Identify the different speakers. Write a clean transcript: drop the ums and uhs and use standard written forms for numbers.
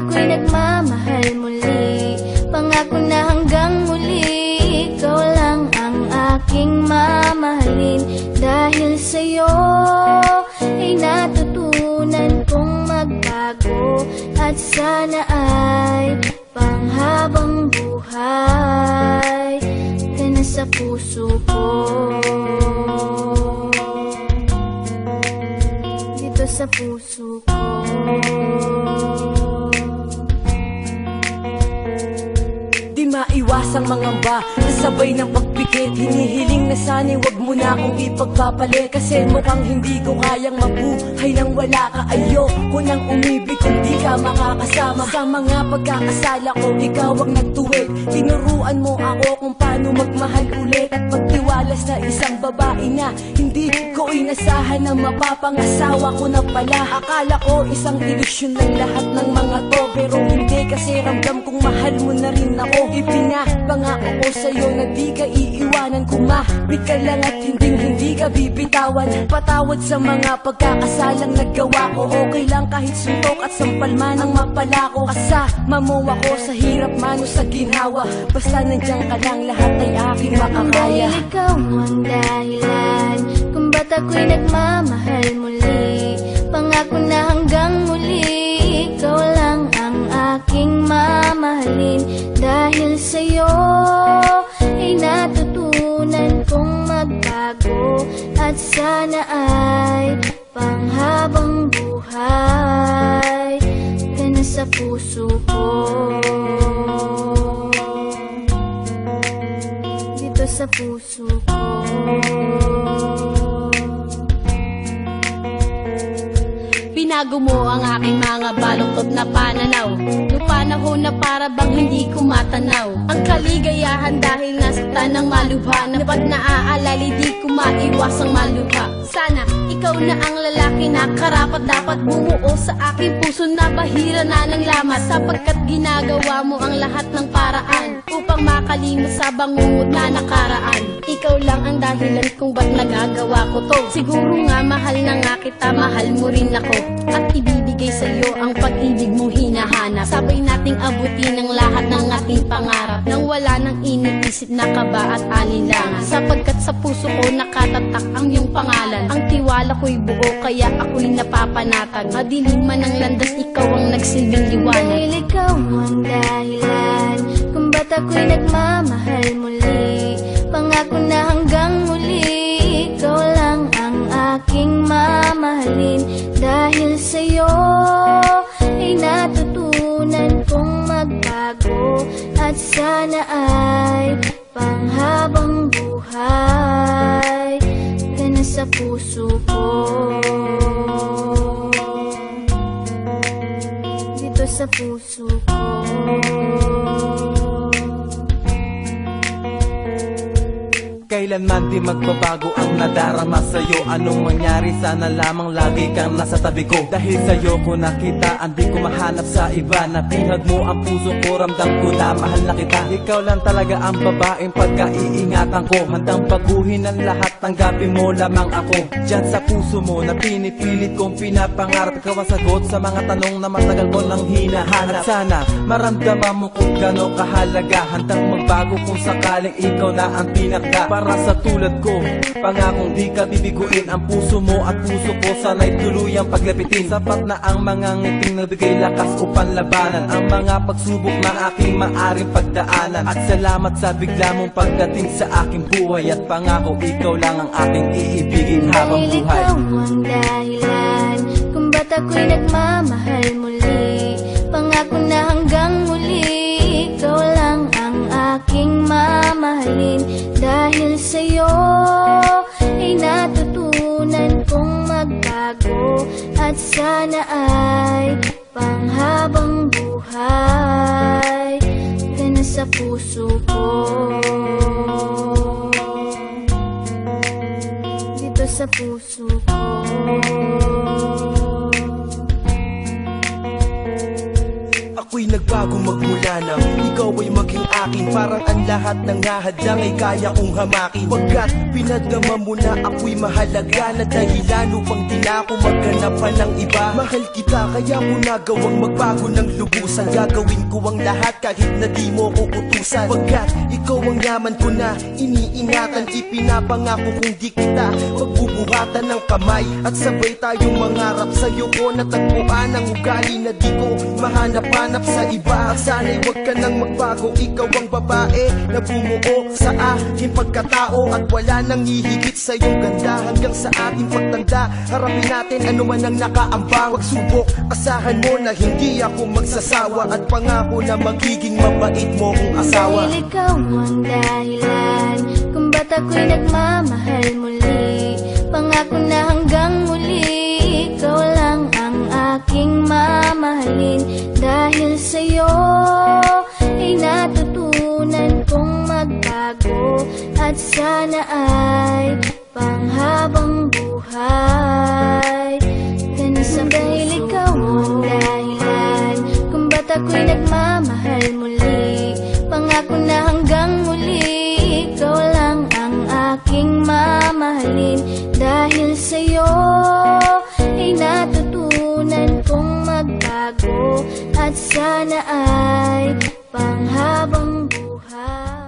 Speaker 1: ako'y nagmamahal muli. Pangako na hanggang muli, ikaw lang ang aking mamahalin. Dahil sa'yo ay natutunan kong magbago, at sana ay panghabang buhay ka na sa puso ko. Dito sa puso ko.
Speaker 2: Di maiwasang mangamba, kasabay ng pagpikit. Hinihiling na sana'y wag mo na akong ipagpapalit, kasi mukhang hindi ko kayang mabuhay nang wala ka. Ayoko nang umibig kung di ka makakasama. Sa mga pagkakasala ko, ikaw ang nagtuwid. Tinuruan mo ako kung paano magmahal ulit, at pagtiwalas na isang babae na hindi ko inasahan na mapapangasawa ko na pala. Akala ko isang ilusyon ng lahat ng mga to, pero hindi, kasi ramdam kong mahal mo na rin ako. Ipinapangako ko sa'yo na di ka iiwanan. Kumapit ka lang at hindi ka bibitawan. Patawad sa mga pagkakasalang nagawa ko. Okay lang kahit suntok at sampal man ang mapala ko. Kasama mo ako sa hirap man o sa ginhawa. Basta nandiyan ka lang, lahat ay aking makakaya.
Speaker 1: Dahil ikaw ang dahilan kung ba't ako'y nagmamahal muli. Pangako na hanggang muli, ikaw lang ang aking mamahalin. Dahil sa'yo ay natutunan kong magbago, at sana ay panghabang buhay ka na sa puso ko. Dito sa puso ko.
Speaker 3: Binago mo ang aking mga baluktot na pananaw, yung panahon na para bang hindi ko matanaw. Ang kaligayahan dahil nasaktan ng malubha, na pag naaalala di ko maiwasang malubha. Sana ikaw na ang lalaki na karapat dapat bumuo sa aking puso na bahira na ng lamat, sapagkat ginagawa mo ang lahat ng paraan upang makalimot sa bangungot na nakaraan. Ikaw lang ang dahilan kung ba't nagagawa ko to. Siguro nga mahal na nga kita, mahal mo rin ako, at ibibigay sa'yo ang pag-ibig mong hinahanap. Sabay nating abutin ang lahat ng ating pangarap, nang wala nang iniisip na kaba at alinlangan. Sapagkat sa puso ko nakatatak ang iyong pangalan. Ang tiwala ko'y buo, kaya ako'y napapanatag. Madilim man ang landas, ikaw ang nagsilbing liwanag.
Speaker 1: Dahil ikaw ang dahilan kung ba't ako'y nagmamahal muli. Pangako na hanggang muli, ikaw lang ang aking mamahalin. Dahil sa'yo ay natutunan kong magbago, at sana ay panghabang buhay ka na sa puso ko. Dito sa puso ko.
Speaker 4: Kailanman di magbabago ang nadarama sa'yo. Anong mangyari, sana lamang lagi kang nasa tabi ko. Dahil sa'yo ko nakita, hindi ko mahanap sa iba. Napihag mo ang puso ko, ramdam ko na mahal na kita. Ikaw lang talaga ang babaeng pagkaiingatan ko. Handang baguhin ang lahat, tanggapin mo lamang ako. Diyan sa puso mo na pinipilit kong pinapangarap. Ikaw ang sagot sa mga tanong na matagal ko nang hinahanap. At sana maramdaman mo kung gano'ng kahalaga. Handang magbago kung sakaling ikaw na ang pinaka. Para sa tulad ko, pangakong di ka bibiguin. Ang puso mo at puso ko sana'y tuluyang paglapitin. Sapat na ang mga ngiting nagbigay lakas upang labanan ang mga pagsubok na aking maaring pagdaanan. At salamat sa bigla mong pagdating sa aking buhay, at pangako ikaw lang ang aking iibigin habang
Speaker 1: Dahil
Speaker 4: buhay.
Speaker 1: ikaw ang dahilan kung ba't ako'y nagmamahal muli. Pangako na hanggang muli, ikaw lang ang aking mamahalin. Dahil sa'yo ay natutunan kong magbago, at sana ay panghabang buhay ka na sa puso ko. Dito sa puso ko.
Speaker 5: Ako'y nagbago magmula nang ikaw ay maging akin. Parang ang lahat ng hahadlang ay kaya kong hamakin. Pagkat pinadama mo na ako'y mahalaga na dahilan upang di na ako maghanap pa ng iba. Mahal kita kaya ko nagawang magbago ng lubusan. Gagawin ko ang lahat kahit na di mo ko utusan. Pagkat ikaw ang yaman ko na iniingatan. Ipinapangako kung di kita pagbubuhatan ng kamay. At sabay tayong mangarap sa'yo ko natagpuan ang ugali na di ko mahanap-hanap sa iba. At sana'y huwag ka nang magbago. Ikaw ang babae na bumuo sa aking pagkatao. At wala nang hihigit sa iyong ganda. Hanggang sa ating pagtanda, harapin natin ano man ang nakaambang. Pagsubok, asahan mo na hindi ako magsasawa. At pangako na magiging mabait mo kong asawa.
Speaker 1: Dahil ikaw ang dahilan kung ba't ako'y nagmamahal muli. Pangako na hanggang muli ikaw lang ang aking mamahalin. Dahil sa'yo ay natutunan kong magbago. At sana ay panghabang buhay. Dahil ikaw ang dahilan kung ba't ako'y nagmamahal muli. Pangako na hanggang muli ikaw lang ang aking mamahalin. Dahil sa'yo ay natutunan kong magbago. At sana ay panghabang buhay.